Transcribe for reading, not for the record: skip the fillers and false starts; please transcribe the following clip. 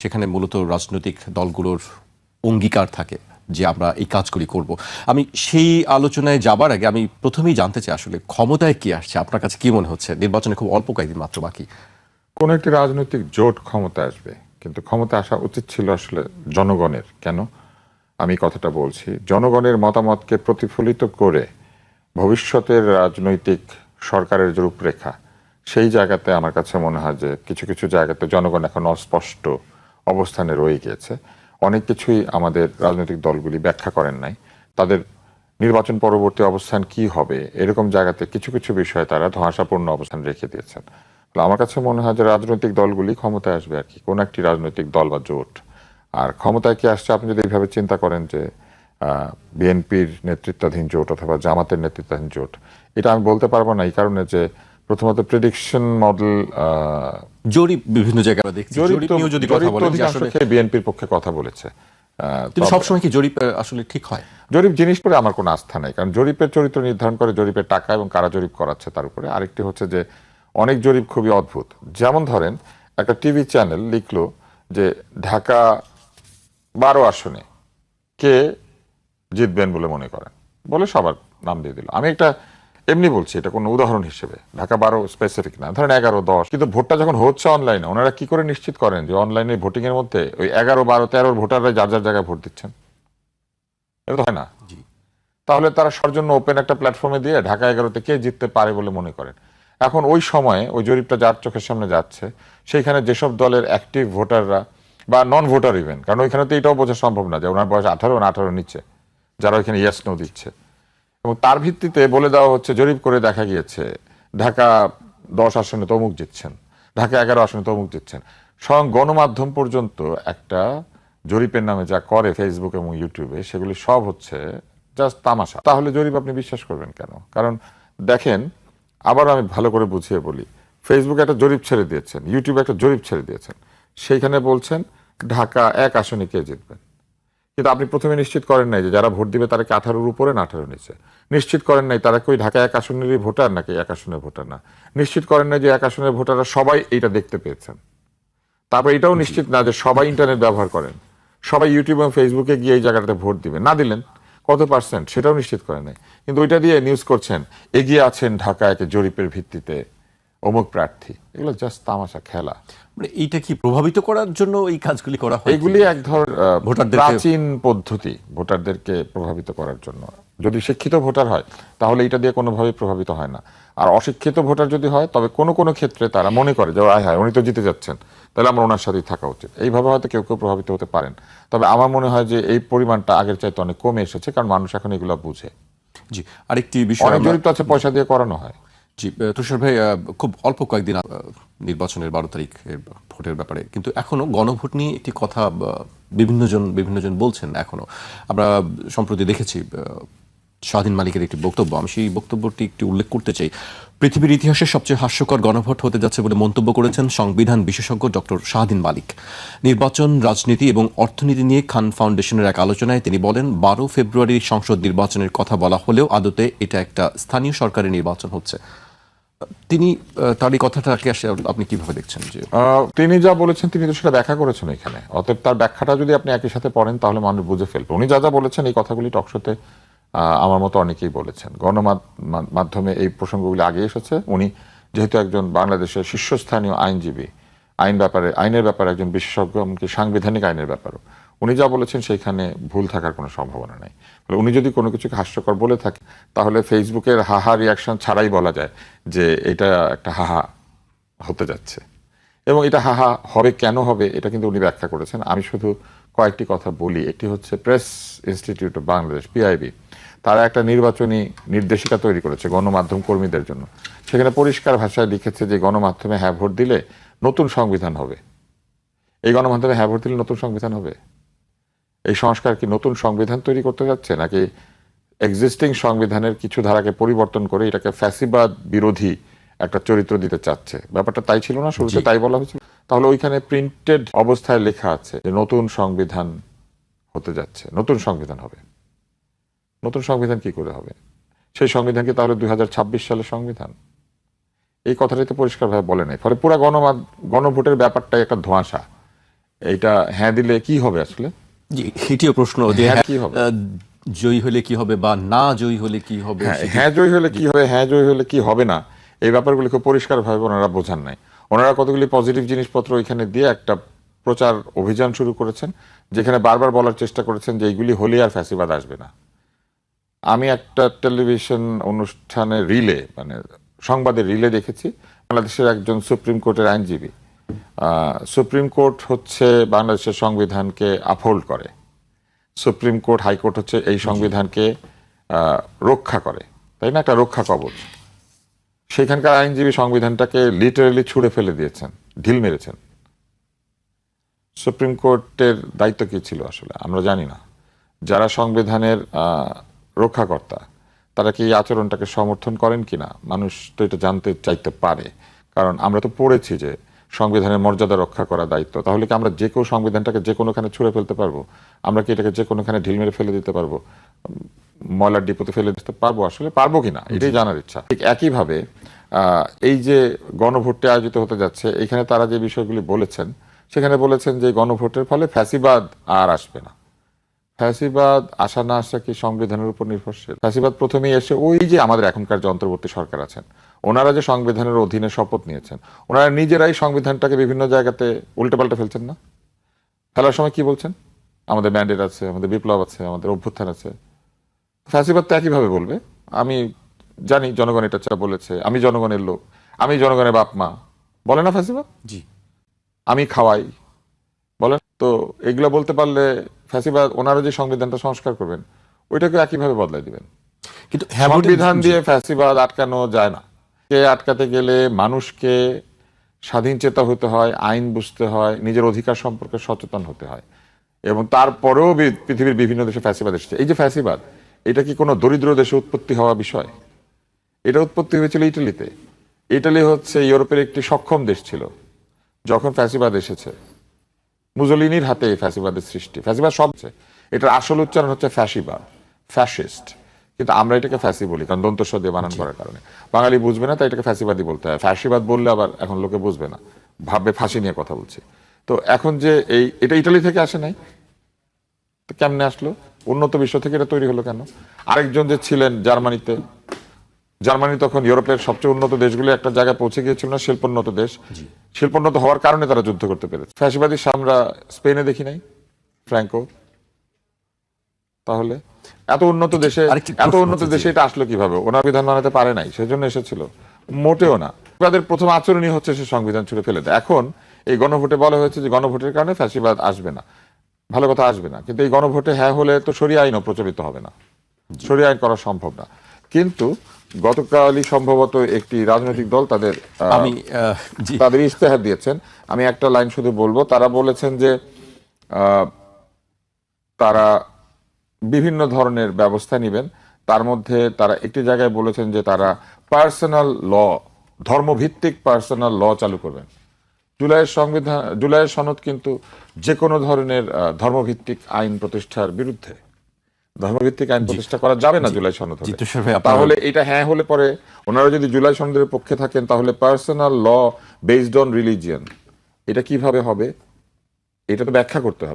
সেখানে মূলত রাজনৈতিক দলগুলোর অঙ্গীকার থাকে যে আমরা এই কাজগুলি করব। আমি সেই আলোচনায় যাবার আগে আমি প্রথমেই জানতে চাই আসলে ক্ষমতায় কি আসছে, আপনার কাছে কি মনে হচ্ছে? নির্বাচনে খুব অল্প কয়েকদিন মাত্র বাকি। কোন একটি রাজনৈতিক জোট ক্ষমতা আসবে, কিন্তু ক্ষমতা আসা উচিত ছিল আসলে জনগণের। কেন আমি কথাটা বলছি? জনগণের মতামতকে প্রতিফলিত করে ভবিষ্যতের রাজনৈতিক সরকারের যে রূপরেখা, সেই জায়গাতে আমার কাছে মনে হয় যে কিছু কিছু জায়গাতে জনগণ এখন অস্পষ্ট অবস্থানে রয়ে গিয়েছে। অনেক কিছুই আমাদের রাজনৈতিক দলগুলি ব্যাখ্যা করেন নাই। তাদের নির্বাচন পরবর্তী অবস্থান কি হবে এরকম জায়গাতে কিছু কিছু বিষয়ে তারা ধোঁয়াশাপূর্ণ অবস্থান রেখে দিয়েছেন। আমার কাছে মনে হয় যে রাজনৈতিক দলগুলি ক্ষমতায় আসবে আর কি, কোন একটি রাজনৈতিক দল বা জোট। আর ক্ষমতায় কি আসছে আপনি যদি এইভাবে চিন্তা করেন যে বিএনপির নেতৃত্বাধীন জোট অথবা জামাতের নেতৃত্বাধীন জোট, এটা আমি বলতে পারবো না এই কারণে যে প্রথমত প্রেডিকশন মডেল, জরিপ বিভিন্ন জায়গায় দেখছি, জরিপ নিয়েও যদি কথা বলেন যে আসলে বিএনপির পক্ষে কথা বলেছে। কিন্তু সবসময় কি জরিপ আসলে ঠিক হয়? জরিপ জিনিস পরে আমার কোনো আস্থা নাই, কারণ জরিপের চরিত্র নির্ধারণ করে জরিপের টাকা এবং কারা জরিপ করাচ্ছে তার উপরে। আরেকটি হচ্ছে যে অনেক জরিপ খুবই অদ্ভুত। যেমন ধরেন একটা টিভি চ্যানেল লিখলো যে ঢাকা 12 আসনে কে জিতবেন বলে মনে করেন, বলে সবার নাম দিয়ে দিল। আমি একটা এমনি বলছি, এটা কোনো উদাহরণ হিসেবে, ঢাকা 12 স্পেসিফিক না, ধরেন 11, 10। কিন্তু ভোটটা যখন হচ্ছে অনলাইনে, ওনারা কি করে নিশ্চিত করেন যে অনলাইনে ভোটিং এর মধ্যে ওই 11, 12, 13 ভোটাররা যার যার জায়গায় ভোট দিচ্ছেন? এটা তো হয় না। তাহলে তারা সর্জন্য ওপেন একটা প্ল্যাটফর্মে দিয়ে ঢাকা 11-তে কে জিততে পারে বলে মনে করেন। এখন ওই সময়ে ওই জরিপটা যার চোখের সামনে যাচ্ছে, সেইখানে যেসব দলের অ্যাক্টিভ ভোটাররা বা নন ভোটার ইভেন, কারণ ওইখানে তো এটাও বোঝা সম্ভব না যে ওনার বয়স 18 না 18 নিচে, যারা ওইখানে ইয়েস নো দিচ্ছে, এবং তার ভিত্তিতে বলে দেওয়া হচ্ছে, জরিপ করে দেখা গিয়েছে ঢাকা 10 আসনে তমুক জিতছেন, ঢাকা 11 আসনে তমুক জিতছেন। স্বয়ং গণমাধ্যম পর্যন্ত একটা জরিপের নামে যা করে ফেসবুক এবং ইউটিউবে, সেগুলি সব হচ্ছে জাস্ট তামাশা। তাহলে জরিপ আপনি বিশ্বাস করবেন কেন? কারণ দেখেন, আবার আমি ভালো করে বুঝিয়ে বলি, ফেসবুকে একটা জরিপ ছেড়ে দিয়েছেন, ইউটিউবে একটা জরিপ ছেড়ে দিয়েছেন, সেইখানে বলছেন ঢাকা 1 আসনে কে জিতবেন। কিন্তু আপনি প্রথমে নিশ্চিত করেন নাই যে যারা ভোট দিবে তারা কি 18-র উপরে না 18-র নিচে। নিশ্চিত করেন নাই তারা কি ঢাকা 1 আসনেরই ভোটার নাকি 1 আসনের ভোটার না। নিশ্চিত করেন নাই যে 1 আসনের ভোটাররা সবাই এইটা দেখতে পেয়েছেন। তারপর এটাও নিশ্চিত না যে সবাই ইন্টারনেট ব্যবহার করেন, সবাই ইউটিউব এবং ফেসবুকে গিয়ে এই জায়গাটাতে ভোট দিবেন। না দিলেন কত পার্সেন্ট সেটাও নিশ্চিত করেন নাই, কিন্তু ওইটা দিয়ে নিউজ করছেন এগিয়ে আছেন ঢাকা 1-এ জরিপের ভিত্তিতে অমুক প্রার্থী। এগুলো জাস্ট তামাশা, খেলা। মানে এইটা কি প্রভাবিত করার জন্য এই কাজগুলি করা হয়? এগুলি এক ধরনের ভোটারদের প্রাচীন পদ্ধতি ভোটারদেরকে প্রভাবিত করার জন্য। যদি শিক্ষিত ভোটার হয় তাহলে এটা দিয়ে কোনোভাবেই প্রভাবিত হয় না। আর অশিক্ষিত ভোটার যদি হয় তবে কোনো কোনো ক্ষেত্রে তারা মনে করে যে আয় হায় উনি তো জিতে যাচ্ছেন, তাহলে আমার ওনার সাথেই থাকা উচিত। এইভাবে হয়তো কেউ কেউ প্রভাবিত হতে পারেন। তবে আমার মনে হয় যে এই পরিমাণটা আগের চাইতে অনেক কমে এসেছে, কারণ মানুষ এখন এগুলো বুঝে। জি, আরেকটি বিষয় অনেক জরিপ তো আছে পয়সা দিয়ে করানো হয়। জি, তুষার ভাই, খুব অল্প কয়েকদিন নির্বাচনের 12 তারিখ ভোটের ব্যাপারে, কিন্তু এখনো গণভোট নিয়ে একটি কথা বিভিন্নজন বলছেন। এখনো আমরা সম্প্রতি দেখেছি শাহীন মালিকের একটি বক্তব্য, আমি সেই বক্তব্যটি একটু উল্লেখ করতে চাই। পৃথিবীর ইতিহাসের সবচেয়ে হাস্যকর গণভোট হতে যাচ্ছে বলে মন্তব্য করেছেন সংবিধান বিশেষজ্ঞ ডক্টর শাহীন মালিক। নির্বাচন, রাজনীতি এবং অর্থনীতি নিয়ে খান ফাউন্ডেশনের এক আলোচনায় তিনি বলেন, 12 ফেব্রুয়ারি সংসদ নির্বাচনের কথা বলা হলেও আদতে এটা একটা স্থানীয় সরকারের নির্বাচন হচ্ছে। তিনি তার এই কথাটাকে আপনি কিভাবে দেখছেন? যে তিনি যা বলেছেন তিনি তো সেটা ব্যাখ্যা করেছেন এখানে, অতএব তার ব্যাখ্যাটা যদি আপনি একই সাথে পড়েন তাহলে মানুষ বুঝে ফেলবে। উনি যা যা বলেছেন এই কথাগুলি টকশোতে আমার মতো অনেকেই বলেছেন, গণমাধ্যমে এই প্রসঙ্গগুলি আগে এসেছে। উনি যেহেতু একজন বাংলাদেশের শীর্ষস্থানীয় আইনজীবী, আইনের ব্যাপারে একজন বিশেষজ্ঞ, এমনকি সাংবিধানিক আইনের ব্যাপারও, উনি যা বলেছেন সেইখানে ভুল থাকার কোনো সম্ভাবনা নেই। উনি যদি কোনো কিছুকে হাস্যকর বলে থাকে তাহলে ফেসবুকের হাহা রিয়াকশন ছাড়াই বলা যায় যে এটা একটা হাহা হতে যাচ্ছে, এবং এটা হাহা হবে। কেন হবে এটা কিন্তু উনি ব্যাখ্যা করেছেন। আমি শুধু কয়েকটি কথা বলি। একটি হচ্ছে press institute of Bangladesh, PIB, তারা একটা নির্বাচনী নির্দেশিকা তৈরি করেছে গণমাধ্যম কর্মীদের জন্য। সেখানে পরিষ্কার ভাষায় লিখেছে যে গণমাধ্যমে হ্যাঁ ভোট দিলে নতুন সংবিধান হবে। এই গণমাধ্যমে হ্যাঁ ভোট দিলে নতুন সংবিধান হবে? এই সংস্কার কি নতুন সংবিধান তৈরি করতে যাচ্ছে, নাকি এক্সিস্টিং সংবিধানের কিছু ধারাকে পরিবর্তন করে এটাকে ফ্যাসিবাদ বিরোধী একটা চরিত্র দিতে চাচ্ছে? ব্যাপারটা তাই ছিল না? শুরুতে তাই বলা হয়েছিল। তাহলে ওইখানে প্রিন্টেড অবস্থায় লেখা আছে যে নতুন সংবিধান হতে যাচ্ছে, নতুন সংবিধান হবে। নতুন সংবিধান কি করে হবে? সেই সংবিধান কি তাহলে 2026 সালের সংবিধান? এই কথাটাই তো পরিষ্কারভাবে বলে নাই। ফলে পুরো গণভোটের ব্যাপারটাই একটা ধোঁয়াশা। এইটা হ্যাঁ দিলে কি হবে আসলে? জি, এটিও প্রশ্ন যে হ্যাঁ, হ্যাঁ, কি হবে? জয়ী হলে কি হবে বা না জয়ী হলে কি হবে হ্যাঁ, সেটি- হ্যাঁ জয়ী হলে কি হবে, হ্যাঁ জয়ী হলে কি হবে না, এই ব্যাপারগুলি খুব পরিষ্কারভাবে ওনারা বোঝান নাই। ওনারা কতগুলি পজিটিভ জিনিসপত্র এখানে দিয়ে একটা প্রচার অভিযান শুরু করেছেন, যেখানে বারবার বলার চেষ্টা করেছেন যে এইগুলি হলে আর ফ্যাসিবাদ আসবে না। আমি একটা টেলিভিশন অনুষ্ঠানে রিলে, মানে সংবাদের রিলে দেখেছি, বাংলাদেশের একজন সুপ্রিম কোর্টের আইনজীবী, সুপ্রিম কোর্ট হচ্ছে বাংলাদেশের সংবিধানকে আপহোল্ড করে, সুপ্রিম কোর্ট হাইকোর্ট হচ্ছে এই সংবিধানকে রক্ষা করে, তাই না, একটা রক্ষা কবচ। সেখানকার আইনজীবী সংবিধানটাকে লিটারালি ছুঁড়ে ফেলে দিয়েছেন, ঢিল মেরেছেন। সুপ্রিম কোর্টের দায়িত্ব কি ছিল আসলে আমরা জানি না। যারা সংবিধানের রক্ষাকর্তা তারা কি এই আচরণটাকে সমর্থন করেন কিনা মানুষ তো এটা জানতে চাইতে পারে, কারণ আমরা তো পড়েছি যে সংবিধানের মর্যাদা রক্ষা করা দায়িত্ব। তাহলে কি আমরা যে কেউ সংবিধানটাকে যে কোনোখানে ছুঁড়ে ফেলতে পারবো? আমরা কি এটাকে যে কোনোখানে ঢিল মেরে ফেলে দিতে পারবো, ময়লার ডিপোতে ফেলে দিতে পারবো? আসলে পারবো কিনা এটাই জানার ইচ্ছা। ঠিক একইভাবে এই যে গণভোটটি আয়োজিত হতে যাচ্ছে, এখানে তারা যে বিষয়গুলি বলেছেন, সেখানে বলেছেন যে গণভোটের ফলে ফ্যাসিবাদ আর আসবে না। ফ্যাসিবাদ আসা না আসা কি সংবিধানের উপর নির্ভরশীল? ফ্যাসিবাদ প্রথমেই এসে ওই যে আমাদের এখনকার যে অন্তর্বর্তী সরকার আছেন, ওনারা যে সংবিধানের অধীনে শপথ নিয়েছেন, ওনারা নিজেরাই সংবিধানটাকে বিভিন্ন জায়গাতে উল্টেপাল্টে ফেলছেন না? ফেলার সময় কি বলছেন? আমাদের ম্যান্ডেট আছে, আমাদের বিপ্লব আছে, আমাদের অভ্যুত্থান আছে। ফ্যাসিবাদ তো একইভাবে বলবে, আমি জানি জনগণ এটা বলেছে, আমি জনগণের লোক, আমি জনগণের বাপ মা, বলে না ফ্যাসিবাদ? জি, আমি খাওয়াই, বলেন তো। এগুলো বলতে পারলে ফ্যাসিবাদ ওনারা যে সংবিধানটা সংস্কার করবেন ওইটাকে একইভাবে বদলাই দিবেন। কিন্তু হ্যাঁ ভোটের- সংবিধান জি, দিয়ে ফ্যাসিবাদ আটকানো যায় না। কে আটকাতে গেলে মানুষকে স্বাধীন চেতা হতে হয়, আইন বুঝতে হয়, নিজের অধিকার সম্পর্কে সচেতন হতে হয়। এবং তারপরেও পৃথিবীর বিভিন্ন দেশে ফ্যাসিবাদ এসেছে। এই যে ফ্যাসিবাদ, এটা কি কোনো দরিদ্র দেশে উৎপত্তি হওয়া বিষয়? এটা উৎপত্তি হয়েছিল ইটালিতে। ইটালি হচ্ছে ইউরোপের একটি সক্ষম দেশ ছিল যখন ফ্যাসিবাদ এসেছে। মুজোলিনির হাতে এই ফ্যাসিবাদের সৃষ্টি। ফ্যাসিবাদ শব্দ, এটার আসল উচ্চারণ হচ্ছে ফ্যাসিবাদ, ফ্যাসিস্ট, কিন্তু আমরা এটাকে ফ্যাসি বলি কারণ দন্তস্ব দিয়ে বানান করার কারণে। বাঙালি বুঝবে না, তাই এটাকে ফ্যাসিবাদই বলতে হয়। ফ্যাসিবাদ বললে আবার এখন লোকে বুঝবে না, ভাববে ফাঁসি নিয়ে কথা বলছি। তো এখন যে এটা ইটালি থেকে আসে নাই, তো কেমনে আসলো? উন্নত বিশ্ব থেকে এটা তৈরি হলো কেন? আরেকজন যে ছিলেন জার্মানিতে, জার্মানি তখন ইউরোপের সবচেয়ে উন্নত দেশগুলো একটা জায়গায় পৌঁছে গিয়েছিল না, শিল্পোন্নত দেশ। শিল্পোন্নত হওয়ার কারণে তারা যুদ্ধ করতে পেরেছে। ফ্যাসিবাদী আমরা স্পেনে দেখি নাই, ফ্র্যাঙ্কো। তাহলে এত উন্নত দেশে, আরেকটি এত প্রশ্ন উন্নত আছে, দেশে জি। এটা আসলো কিভাবে? ওনার বিধান বানাতে পারে নাই, সেজন্য এসেছিল? মোটেও না। তাদের প্রথম আচরণই হচ্ছে সে সংবিধান ছুড়ে ফেলে দেয়। এখন এই গণভোটে বলা হয়েছে যে গণভোটের কারণে ফ্যাসিবাদ আসবে না। ভালো কথা, আসবে না, কিন্তু এই গণভোটে হ্যাঁ হলে তো শরিয়া আইনও প্রচলিত হবে না, শরিয়া আইন করা সম্ভব না। কিন্তু গতকালই সম্ভবত একটি রাজনৈতিক দল তাদের আমি জি, তাদের ইস্তেহার দিয়েছেন। আমি একটা লাইন শুধু বলবো। তারা বলেছেন যে তারা বিভিন্ন ধরনের ব্যবস্থা নেবেন। তার মধ্যে তারা একটি জায়গায় বলেছেন যে তারা পার্সোনাল ল, ধর্মভিত্তিক পার্সোনাল ল চালু করবেন। জুলাইয়ের সনদ কিন্তু যে কোনো ধরনের ধর্মভিত্তিক আইন প্রতিষ্ঠার বিরুদ্ধে। ধর্মভিত্তিক আইন প্রতিষ্ঠা করা যাবে না জুলাই সনদ হলে। তুষার ভাই, আপনার- তাহলে এটা হ্যাঁ হলে পরে ওনারা যদি জুলাই সনদের পক্ষে থাকেন, তাহলে personal law based on religion এটা কিভাবে হবে? এটা তো ব্যাখ্যা করতে হবে।